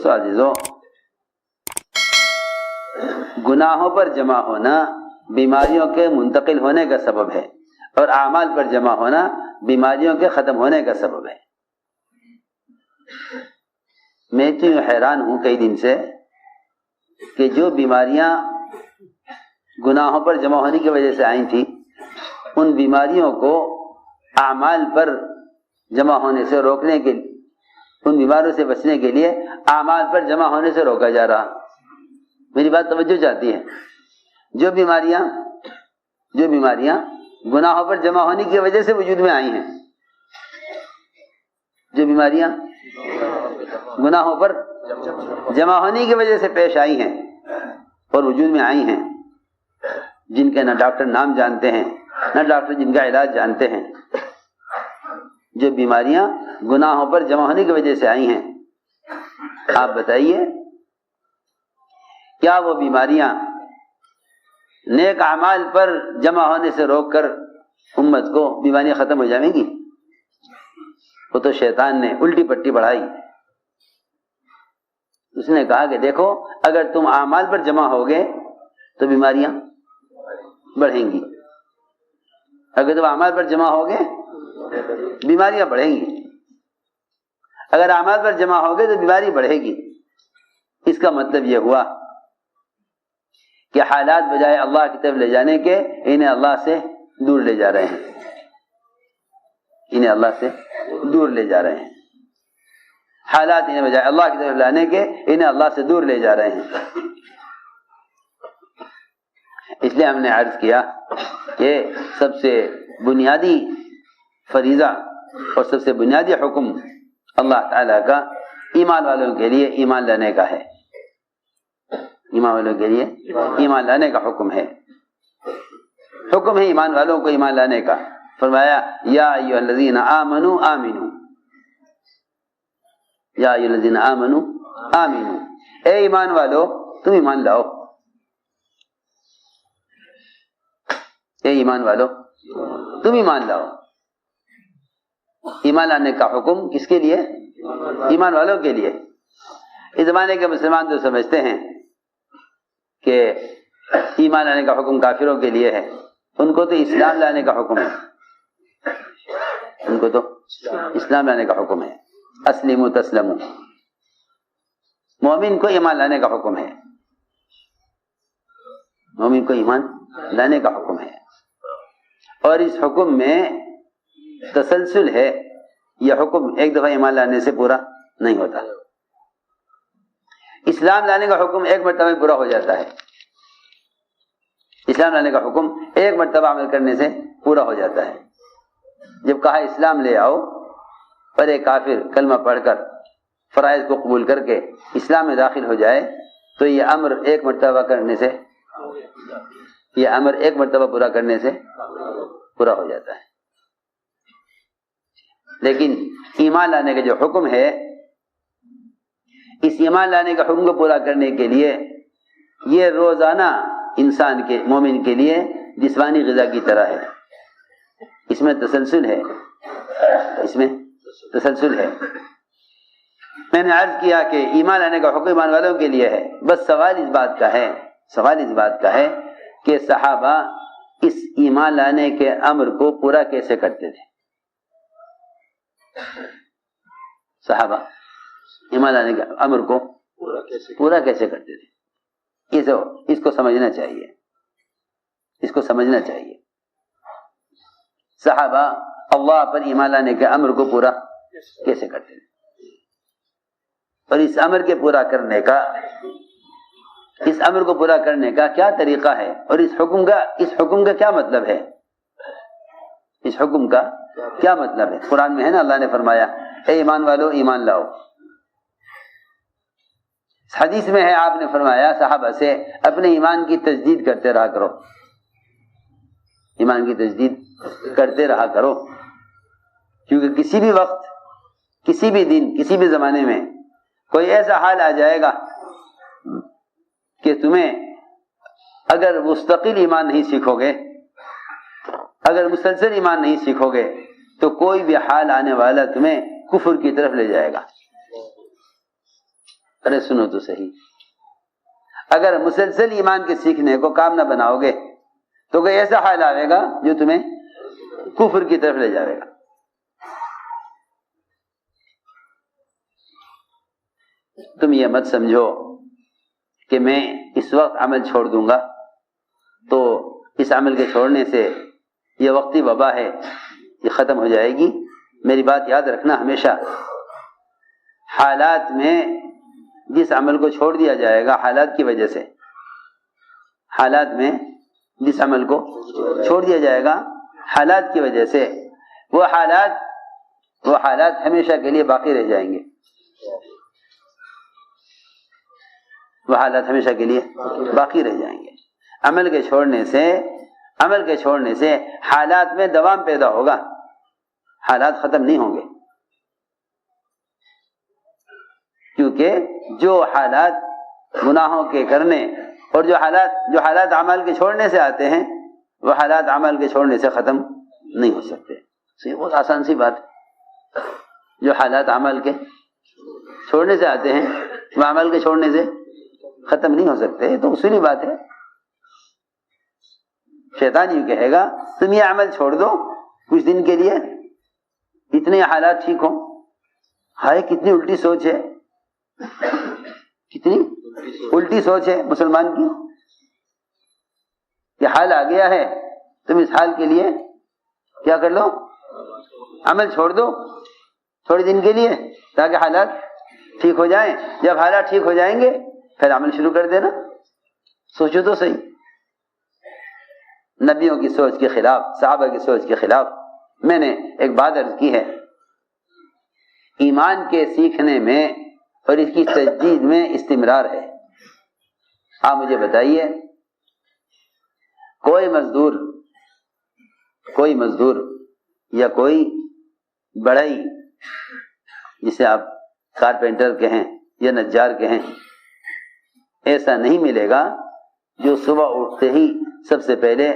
دوستو عزیزو، گناہوں پر جمع ہونا بیماریوں کے منتقل ہونے کا سبب ہے، اور اعمال پر جمع ہونا بیماریوں کے ختم ہونے کا سبب ہے۔ میں تو یوں حیران ہوں کئی دن سے کہ جو بیماریاں گناہوں پر جمع ہونے کی وجہ سے آئی تھیں، ان بیماریوں کو اعمال پر جمع ہونے سے روکنے کے لیے، ان بیماریوں سے بچنے کے لیے اعمال پر جمع ہونے سے روکا جا رہا۔ میری بات توجہ چاہتی ہے؟ جو بیماریاں گناہوں پر جمع ہونے کی وجہ سے وجود میں آئی ہیں، جو بیماریاں گناہوں پر جمع ہونے کی وجہ سے پیش آئی ہیں اور وجود میں آئی ہیں، جن کے نہ ڈاکٹر نام جانتے ہیں نہ ڈاکٹر جن کا علاج جانتے ہیں، جو بیماریاں گناہوں پر جمع ہونے کی وجہ سے آئی ہیں، آپ بتائیے کیا وہ بیماریاں نیک اعمال پر جمع ہونے سے روک کر امت کو بیماریاں ختم ہو جائیں گی؟ وہ تو شیطان نے الٹی پٹی بڑھائی۔ اس نے کہا کہ دیکھو، اگر تم اعمال پر جمع ہوگے تو بیماریاں بڑھیں گی، اگر تم اعمال پر جمع ہوگے بیماریاں بڑھیں گی، اگر اعمال پر جمع ہوگے تو بیماری بڑھے گی۔ اس کا مطلب یہ ہوا کہ حالات بجائے اللہ کی طرف لے جانے کے انہیں اللہ سے دور لے جا رہے ہیں، انہیں اللہ سے دور لے جا رہے ہیں۔ حالات انہیں بجائے اللہ کی طرف لانے کے انہیں اللہ سے دور لے جا رہے ہیں۔ اس لیے ہم نے عرض کیا کہ سب سے بنیادی فریضہ اور سب سے بنیادی حکم اللہ تعالیٰ کا ایمان والوں کے لیے ایمان لانے کا ہے، ایمان والوں کے لیے ایمان لانے کا حکم ہے، حکم ہے ایمان والوں کو ایمان لانے کا۔ فرمایا یا ایھا الذین آمنوا آمنوا، یا ایھا الذین آمنوا آمنوا، اے ایمان والو تم ایمان لاؤ، اے ایمان والو تم ایمان لاؤ۔ ایمان لانے کا حکم کس کے لیے؟ ایمان والوں کے لیے۔ اس زمانے کے مسلمان جو سمجھتے ہیں کہ ایمان لانے کا حکم کافروں کے لیے ہے، ان کو تو اسلام لانے کا حکم ہے، ان کو تو اسلام لانے کا حکم ہے۔ اسلموا تسلموا، مومن کو ایمان لانے کا حکم ہے، مومن کو ایمان لانے کا حکم ہے، اور اس حکم میں تسلسل ہے۔ یہ حکم ایک دفعہ ایمان لانے سے پورا نہیں ہوتا، اسلام لانے کا حکم ایک مرتبہ میں پورا ہو جاتا ہے، اسلام لانے کا حکم ایک مرتبہ عمل کرنے سے پورا ہو جاتا ہے۔ جب کہا اسلام لے آؤ، پر ایک کافر کلمہ پڑھ کر فرائض کو قبول کر کے اسلام میں داخل ہو جائے تو یہ امر ایک مرتبہ کرنے سے، یہ امر ایک مرتبہ پورا کرنے سے پورا ہو جاتا ہے۔ لیکن ایمان لانے کا جو حکم ہے، اس ایمان لانے کا حکم کو پورا کرنے کے لیے یہ روزانہ انسان کے، مومن کے لیے جسمانی غذا کی طرح ہے، اس میں تسلسل ہے، اس میں تسلسل ہے۔ میں نے عرض کیا کہ ایمان لانے کا حکم ایمان والوں کے لیے ہے، بس سوال اس بات کا ہے کہ صحابہ اس ایمان لانے کے امر کو پورا کیسے کرتے تھے؟ صحابہ ایمان لانے کے امر کو پورا کیسے کرتے تھے؟ اس کو سمجھنا چاہیے، اس کو سمجھنا چاہیے۔ صحابہ اللہ پر ایمان لانے کے امر کو پورا کیسے کرتے تھے، اور اس امر کے پورا کرنے کا، اس امر کو پورا کرنے کا کیا طریقہ ہے، اور اس حکم کا کیا مطلب ہے، اس حکم کا کیا مطلب ہے؟ قرآن میں ہے نا، اللہ نے فرمایا اے ایمان والو ایمان لاؤ۔ حدیث میں ہے، آپ نے فرمایا صحابہ سے اپنے ایمان کی تجدید کرتے رہا کرو، ایمان کی تجدید کرتے رہا کرو، کیونکہ کسی بھی وقت، کسی بھی دن، کسی بھی زمانے میں کوئی ایسا حال آ جائے گا کہ تمہیں اگر مستقل ایمان نہیں سیکھو گے، اگر مسلسل ایمان نہیں سیکھو گے تو کوئی بھی حال آنے والا تمہیں کفر کی طرف لے جائے گا، ارے سنو تو صحیح، اگر مسلسل ایمان کے سیکھنے کو کام نہ بناؤ گے تو کوئی ایسا حال آئے گا جو تمہیں کفر کی طرف لے جائے گا۔ تم یہ مت سمجھو کہ میں اس وقت عمل چھوڑ دوں گا تو اس عمل کے چھوڑنے سے یہ وقتی وبا ہے یہ ختم ہو جائے گی۔ میری بات یاد رکھنا ہمیشہ، حالات میں جس عمل کو چھوڑ دیا جائے گا حالات کی وجہ سے، حالات میں جس عمل کو چھوڑ دیا جائے گا حالات کی وجہ سے، وہ حالات ہمیشہ کے لیے باقی رہ جائیں گے، وہ حالات ہمیشہ کے لیے باقی رہ جائیں گے۔ عمل کے چھوڑنے سے حالات میں دوام پیدا ہوگا، حالات ختم نہیں ہوں گے، کیونکہ جو حالات گناہوں کے کرنے اور جو حالات عمل کے چھوڑنے سے آتے ہیں وہ حالات عمل کے چھوڑنے سے ختم نہیں ہو سکتے۔ بہت آسان سی بات ہے، جو حالات عمل کے چھوڑنے سے آتے ہیں وہ عمل کے چھوڑنے سے ختم نہیں ہو سکتے، تو اصولی بات ہے۔ شیطان یہ کہے گا تم یہ عمل چھوڑ دو کچھ دن کے لیے، اتنے حالات ٹھیک ہوں۔ ہائے کتنی الٹی سوچ ہے، کتنی الٹی سوچ ہے مسلمان کی، یہ حال آ گیا ہے تم اس حال کے لیے کیا کر لو، عمل چھوڑ دو تھوڑے دن کے لیے تاکہ حالات ٹھیک ہو جائیں۔ جب حالات ٹھیک ہو جائیں گے پھر عمل شروع کر دینا۔ سوچو تو صحیح، نبیوں کی سوچ کے خلاف، صحابہ کی سوچ کے خلاف۔ میں نے ایک بات عرض کی ہے، ایمان کے سیکھنے میں اور اس کی تجدید میں استمرار ہے۔ آپ مجھے بتائیے، کوئی مزدور یا کوئی بڑھئی جسے آپ کارپینٹر کہیں یا نجار کہیں، ایسا نہیں ملے گا جو صبح اٹھتے ہی سب سے پہلے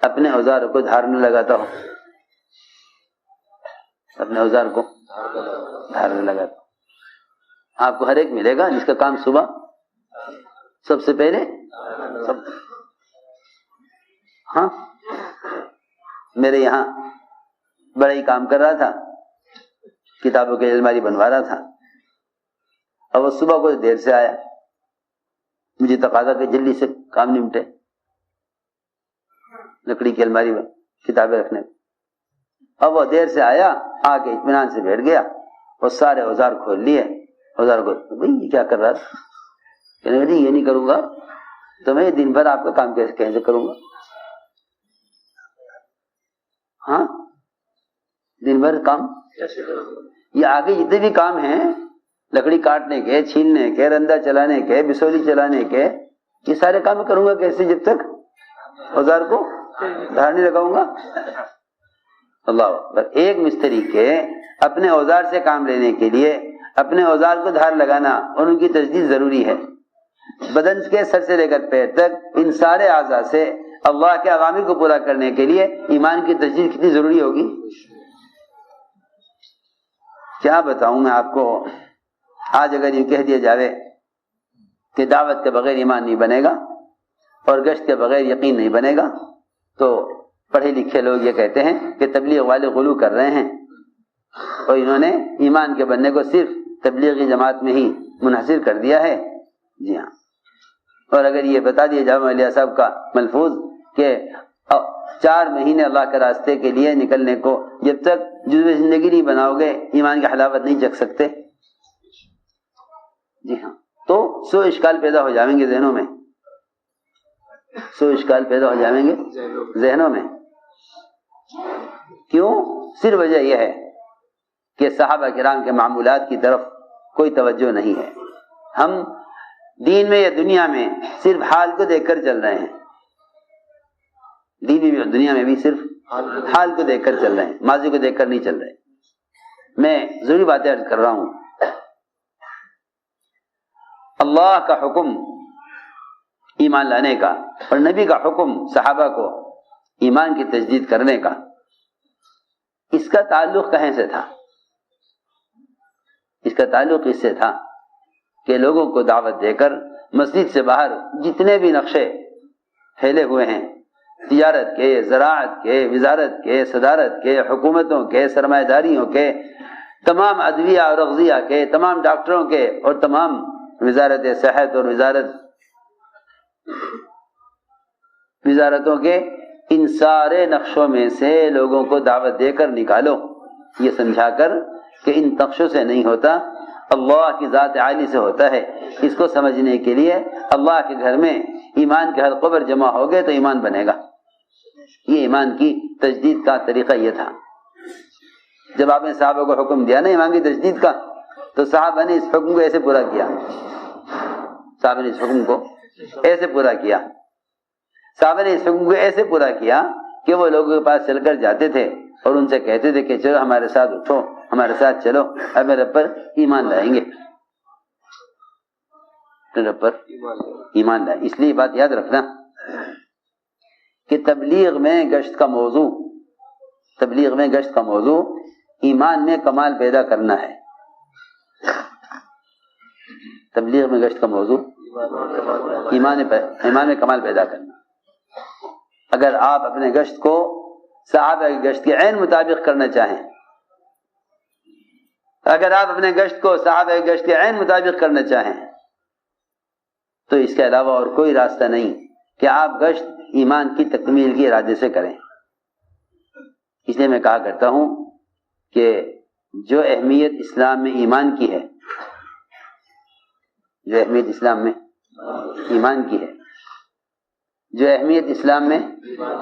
اپنے اوزار کو دھارنے لگاتا ہو، اپنے اوزار کو دھارنے لگاتا ہو۔ آپ کو ہر ایک ملے گا جس کا کام صبح سب سے پہلے ہاں، میرے یہاں بڑا ہی کام کر رہا تھا، کتابوں کی الماری بنوا رہا تھا، اور وہ صبح کو دیر سے آیا، مجھے تقاضا کہ جلدی سے کام نمٹے، لکڑی کی الماری میں کتابیں رکھنے، اب وہ دیر سے آیا، آ کے اطمینان سے بیٹھ گیا اور سارے اوزار کھول لیے۔ اوزار کو بھائی یہ کیا کر رہا تھا، کہنے لگا یہ نہیں کروں گا تو میں دن بھر آپ کا کام کیسے کروں گا، ہاں دن بھر کام یہ آگے جتنے بھی کام ہیں، لکڑی کاٹنے کے، چھیلنے کے، رندا چلانے کے، بسولی چلانے کے، یہ سارے کام کروں گا کیسے جب تک اوزار کو دھارنے لگاؤں گا۔ اللہ اکبر۔ ایک مستری کے اپنے اوزار سے کام لینے کے لیے اپنے اوزار کو دھار لگانا اور ان کی تجدید ضروری ہے۔ بدن کے سر سے لے کر پیر تک ان سارے اعضاء سے اللہ کے اوامر کو پورا کرنے کے لیے ایمان کی تجدید کتنی ضروری ہوگی، کیا بتاؤں میں آپ کو۔ آج اگر یہ کہہ دیا جاوے کہ دعوت کے بغیر ایمان نہیں بنے گا اور گشت کے بغیر یقین نہیں بنے گا، تو پڑھے لکھے لوگ یہ کہتے ہیں کہ تبلیغ والے غلو کر رہے ہیں اور انہوں نے ایمان کے بننے کو صرف تبلیغی جماعت میں ہی منحصر کر دیا ہے۔ جی ہاں، اور اگر یہ بتا دیا جائے مولیہ صاحب کا ملفوظ کہ 4 مہینے اللہ کے راستے کے لیے نکلنے کو جب تک جزو زندگی نہیں بناؤ گے ایمان کی حلاوت نہیں چکھ سکتے، جی ہاں، تو 100 اشکال پیدا ہو جائیں گے ذہنوں میں، 100 اشکال پیدا ہو جائیں گے ذہنوں میں۔ کیوں؟ صرف وجہ یہ ہے کہ صحابہ کرام کے معمولات کی طرف کوئی توجہ نہیں ہے۔ ہم دین میں یا دنیا میں صرف حال کو دیکھ کر چل رہے ہیں، دین میں اور دنیا میں بھی صرف حال کو دیکھ کر چل رہے ہیں، ماضی کو دیکھ کر نہیں چل رہے۔ میں ضروری باتیں عرض کر رہا ہوں۔ اللہ کا حکم ایمان لانے کا اور نبی کا حکم صحابہ کو ایمان کی تجدید کرنے کا، اس کا تعلق کہیں سے تھا؟ اس کا تعلق اس سے تھا کہ لوگوں کو دعوت دے کر مسجد سے باہر جتنے بھی نقشے پھیلے ہوئے ہیں، تجارت کے، زراعت کے، وزارت کے، صدارت کے، حکومتوں کے، سرمایہ داریوں کے، تمام ادویہ اور اغذیہ کے، تمام ڈاکٹروں کے، اور تمام وزارت صحت اور وزارتوں کے، ان سارے نقشوں میں سے لوگوں کو دعوت دے کر نکالو، یہ سمجھا کر کہ ان نقشوں سے نہیں ہوتا، اللہ کی ذات عالی سے ہوتا ہے۔ اس کو سمجھنے کے لیے اللہ کے گھر میں ایمان کے حلقوں پر جمع ہو گئے تو ایمان بنے گا۔ یہ ایمان کی تجدید کا طریقہ یہ تھا۔ جب آپ نے صحابہ کو حکم دیا نا ایمان کی تجدید کا، تو صحابہ نے اس حکم کو ایسے پورا کیا، صحابہ نے اس حکم کو ایسے پورا کیا، صحابہ نے اس حکم کو ایسے پورا کیا کہ وہ لوگوں کے پاس چل کر جاتے تھے اور ان سے کہتے تھے کہ چلو ہمارے ساتھ اٹھو، ہمارے ساتھ چلو، اب میرے پر ایمان لائیں گے، میرے پر ایمان لائیں۔ اس لیے بات یاد رکھنا کہ تبلیغ میں گشت کا موضوع ایمان میں کمال پیدا کرنا ہے۔ تبلیغ میں گشت کا موضوع ایمان میں کمال پیدا کرنا۔ اگر آپ اپنے گشت کو صحابہ کی گشت کے عین مطابق کرنا چاہیں، اگر آپ اپنے گشت کو صحابہ کی گشت کے عین مطابق کرنا چاہیں، تو اس کے علاوہ اور کوئی راستہ نہیں کہ آپ گشت ایمان کی تکمیل کے ارادے سے کریں۔ اس لیے میں کہا کرتا ہوں کہ جو اہمیت اسلام میں ایمان کی ہے، جو اہمیت اسلام میں ایمان کی ہے، جو اہمیت اسلام میں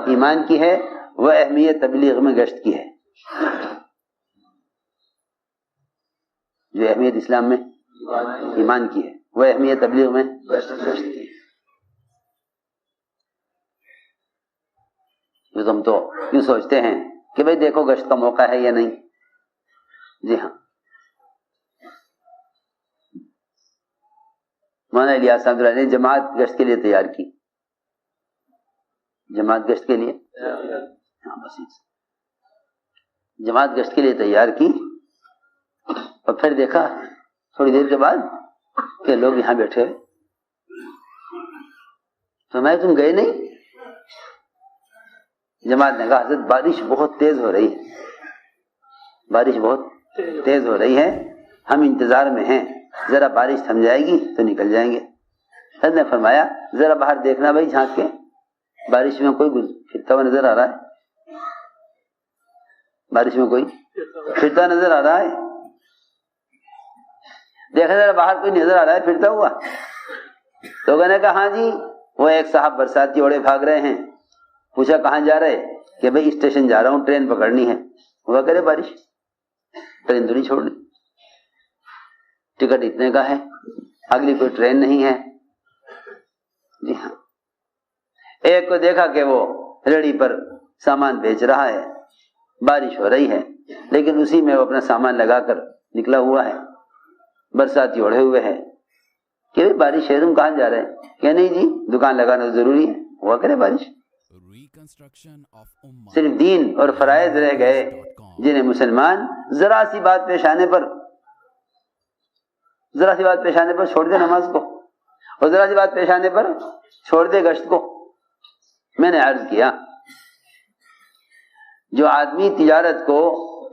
ایمان کی ہے، وہ اہمیت تبلیغ میں گشت کی ہے۔ جو اہمیت اسلام میں ایمان کی ہے، وہ اہمیت تبلیغ میں گشت کی ہے۔ تم تو کیوں سوچتے ہیں کہ بھئی دیکھو گشت کا موقع ہے یا نہیں؟ جی ہاں، مولانا الیاس صاحب نے جماعت گشت کے لیے تیار کی، جماعت گشت کے لیے جماعت گشت کے لیے تیار کی، اور پھر دیکھا تھوڑی دیر کے بعد کہ لوگ یہاں بیٹھے، تو میں تم گئے نہیں؟ جماعت نے کہا حضرت بارش بہت تیز ہو رہی ہے، بارش بہت تیز ہو رہی ہے، ہم انتظار میں ہیں، ذرا بارش تھم جائے گی تو نکل جائیں گے۔ حضرت نے فرمایا ذرا باہر دیکھنا بھائی، جھانک کے، بارش میں کوئی پھرتا ہوا نظر آ رہا ہے؟ بارش میں کوئی پھرتا نظر آ رہا ہے؟ دیکھا ذرا باہر کوئی نظر آ رہا ہے پھرتا ہوا؟ لوگوں نے کہا ہاں جی، وہ ایک صاحب برساتی اوڑے بھاگ رہے ہیں۔ پوچھا کہاں جا رہے؟ کہ بھئی اسٹیشن جا رہا ہوں، ٹرین پکڑنی ہے۔ ہوا کرے بارش، ٹرین تو نہیں چھوڑنی، ٹکٹ اتنے کا ہے، اگلی کوئی ٹرین نہیں ہے۔ جی ہاں، ایک کو دیکھا کہ وہ ریڑھی پر سامان بیچ رہا ہے، بارش ہو رہی ہے لیکن اسی میں وہ اپنا سامان لگا کر نکلا ہوا ہے، برساتی اوڑھے ہوئے ہے۔ کہ بارش ہے، تم کہاں جا رہے ہیں؟ کہ نہیں جی دکان لگانا ضروری ہے۔ ہوا کرے بارش۔ صرف دین اور فرائض رہ گئے جنہیں مسلمان ذرا سی بات پیش آنے پر چھوڑ دے نماز کو، اور ذرا سی بات پیش آنے پر چھوڑ دے گشت کو۔ میں نے عرض کیا جو آدمی تجارت کو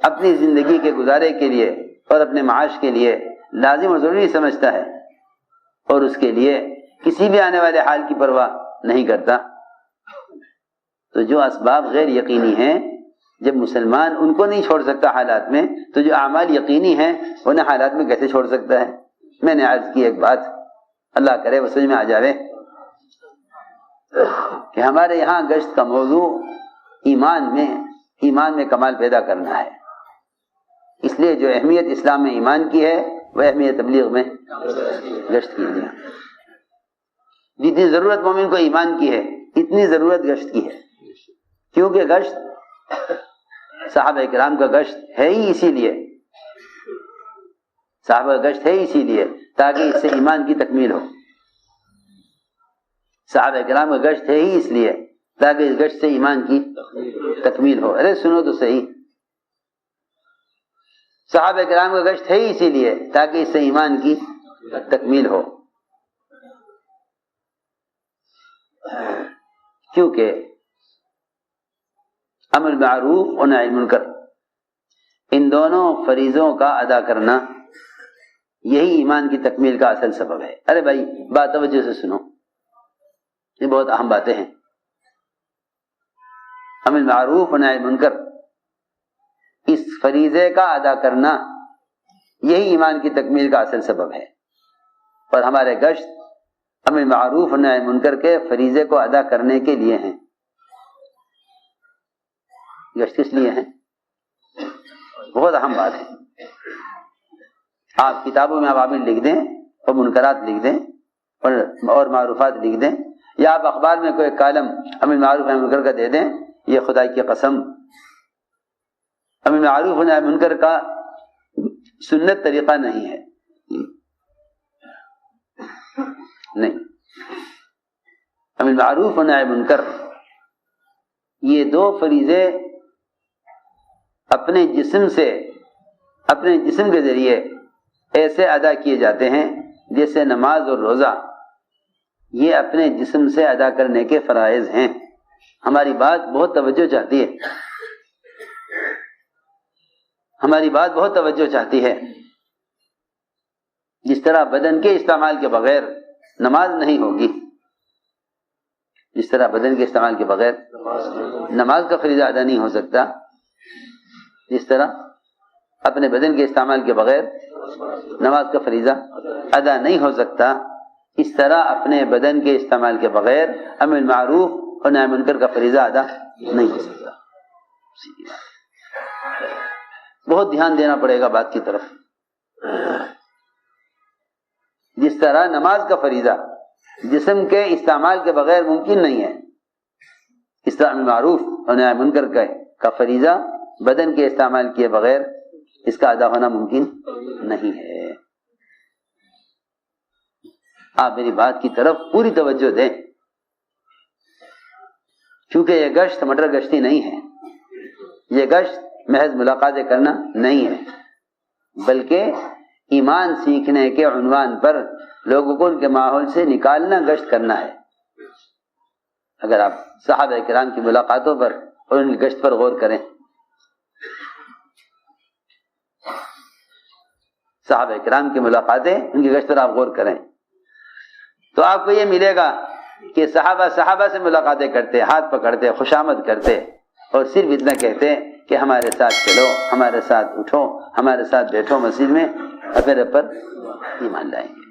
اپنی زندگی کے گزارے کے لیے اور اپنے معاش کے لیے لازم اور ضروری سمجھتا ہے اور اس کے لیے کسی بھی آنے والے حال کی پرواہ نہیں کرتا، تو جو اسباب غیر یقینی ہیں جب مسلمان ان کو نہیں چھوڑ سکتا حالات میں، تو جو اعمال یقینی ہیں انہیں حالات میں کیسے چھوڑ سکتا ہے؟ میں نے عرض کی ایک بات، اللہ کرے وہ سمجھ میں آ جاوے، کہ ہمارے یہاں گشت کا موضوع ایمان میں کمال پیدا کرنا ہے۔ اس لیے جو اہمیت اسلام میں ایمان کی ہے وہ اہمیت تبلیغ میں گشت کی ہے۔ جتنی ضرورت مومن کو ایمان کی ہے اتنی ضرورت گشت کی ہے، کیونکہ گشت صحابہ کرام کا گشت ہے ہی اسی لیے، صحابہ کا گشت ہے اسی لیے تاکہ اس سے ایمان کی تکمیل ہو، صحابہ کرام کا گشت ہے ہی اس لیے تاکہ اس گشت سے ایمان کی تکمیل ہو۔ ارے سنو تو صحیح، صحابہ کرام کا گشت ہے ہی اسی لیے تاکہ اس سے ایمان کی تکمیل ہو. کیونکہ امر معروف اور نہی منکر ان دونوں فریضوں کا ادا کرنا یہی ایمان کی تکمیل کا اصل سبب ہے. ارے بھائی بات توجہ سے سنو، یہ بہت اہم باتیں ہیں. امر معروف اور نہی منکر اس فریضے کا ادا کرنا یہی ایمان کی تکمیل کا اصل سبب ہے. اور ہمارے گشت امر معروف اور نہی منکر کے فریضے کو ادا کرنے کے لیے ہیں. گشت کس لیے ہیں؟ بہت اہم بات ہے. آپ کتابوں میں عوامل لکھ دیں اور منکرات لکھ دیں اور معروفات لکھ دیں، یا آپ اخبار میں کوئی کالم امر معروف نہی منکر کا دے دیں، یہ خدا کی قسم امر معروف و نہی منکر کا سنت طریقہ نہیں ہے. نہیں، امر معروف و نہی منکر یہ دو فریضے اپنے جسم کے ذریعے ایسے ادا کیے جاتے ہیں جیسے نماز اور روزہ یہ اپنے جسم سے ادا کرنے کے فرائض ہیں. ہماری بات بہت توجہ چاہتی ہے، ہماری بات بہت توجہ چاہتی ہے. جس طرح بدن کے استعمال کے بغیر نماز نہیں ہوگی، جس طرح بدن کے استعمال کے بغیر نماز کا فریضہ ادا نہیں ہو سکتا، جس طرح اپنے بدن کے استعمال کے بغیر نماز کا فریضہ ادا نہیں ہو سکتا، اس طرح اپنے بدن کے استعمال کے بغیر امر معروف اور نہی منکر کا فریضہ ادا نہیں ہو سکتا. بہت دھیان دینا پڑے گا بات کی طرف. جس طرح نماز کا فریضہ جسم کے استعمال کے بغیر ممکن نہیں ہے، اس طرح امر معروف اور نہی منکر کا فریضہ بدن کے استعمال کیے بغیر اس کا ادا ہونا ممکن نہیں ہے. آپ میری بات کی طرف پوری توجہ دیں، کیونکہ یہ گشت مٹر گشتی نہیں ہے، یہ گشت محض ملاقاتیں کرنا نہیں ہے، بلکہ ایمان سیکھنے کے عنوان پر لوگوں کو ان کے ماحول سے نکالنا گشت کرنا ہے. اگر آپ صحابہ کرام کی ملاقاتوں پر اور ان کی گشت پر غور کریں، صحابہ کرام کی ملاقاتیں ان کی گشت پر آپ غور کریں تو آپ کو یہ ملے گا کہ صحابہ سے ملاقاتیں کرتے، ہاتھ پکڑتے، خوشامد کرتے اور صرف اتنا کہتے کہ ہمارے ساتھ چلو، ہمارے ساتھ اٹھو، ہمارے ساتھ بیٹھو مسجد میں، اپنے رب پر ایمان لائیں گے.